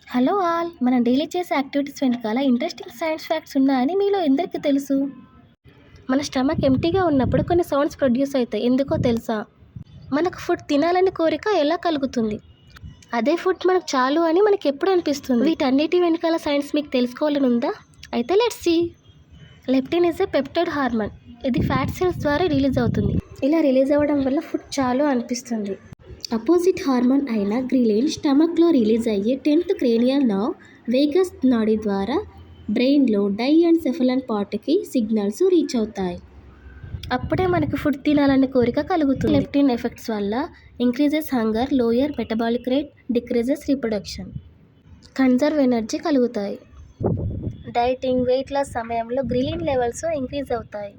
Hello all! మనం daily చేసే activities వెనకాల ఇంట్రెస్టింగ్ సైన్స్ ఫ్యాక్ట్స్ ఉన్నాయని మీలో ఎందరికి తెలుసు? మన స్టమక్ ఎంప్టీగా ఉన్నప్పుడు కొన్ని సౌండ్స్ ప్రొడ్యూస్ అవుతాయి. ఎందుకో తెలుసా? మనకు ఫుడ్ తినాలని కోరిక ఎలా కలుగుతుంది? అదే ఫుడ్ మనకు చాలు అని మనకు ఎప్పుడు అనిపిస్తుంది? వీటన్నిటి వెనకాల సైన్స్ మీకు తెలుసుకోవాలని ఉందా? అయితే let's see. Leptin is a peptide hormone. ఇది ఫ్యాట్ సెల్స్ ద్వారా రిలీజ్ అవుతుంది. ఇలా రిలీజ్ అవ్వడం వల్ల ఫుడ్ చాలు అనిపిస్తుంది. అపోజిట్ హార్మోన్ అయిన గ్రిలిన్ స్టమక్లో రిలీజ్ అయ్యే 10th క్రేనియల్ నర్వ్ వేగస్ నాడి ద్వారా బ్రెయిన్లో డైఎన్సెఫలన్ పార్ట్కి సిగ్నల్స్ రీచ్ అవుతాయి. అప్పుడే మనకు ఫుడ్ తినాలనే కోరిక కలుగుతుంది. లెప్టిన్ ఎఫెక్ట్స్ వల్ల increases hunger, lower metabolic rate, decreases reproduction, conserve energy కలుగుతాయి. డైటింగ్, వెయిట్ లాస్ సమయంలో గ్రిలిన్ లెవెల్స్ ఇంక్రీజ్ అవుతాయి.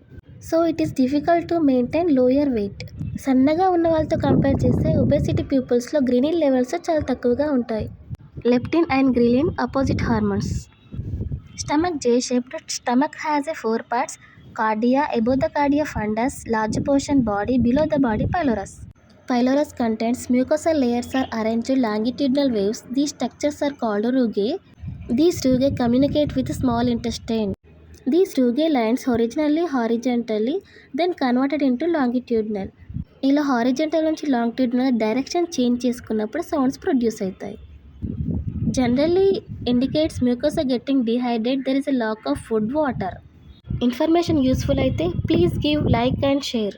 So it is difficult to maintain lower weight. సన్నగా ఉన్న వాళ్ళతో కంపేర్ చేస్తే ఒబేసిటీ పీపుల్స్లో గ్రిలిన్ లెవెల్స్ చాలా తక్కువగా ఉంటాయి. Leptin and ghrelin opposite hormones. Stomach J shaped. Stomach has a 4 parts: cardia, above the cardia fundus, large portion body, below the body pylorus. Pylorus contains mucosal layers are arranged longitudinal waves. These structures are called rugae. These rugae communicate with the small intestine. These rugae lines originally horizontally, then converted into longitudinal. ఇలా horizontal నుంచి longitudinal direction change చేసుకున్నప్పుడు sounds produce అవుతాయి. Generally indicates mucosa getting dehydrate, there is a lack of food water. Information useful అయితే please give like and share.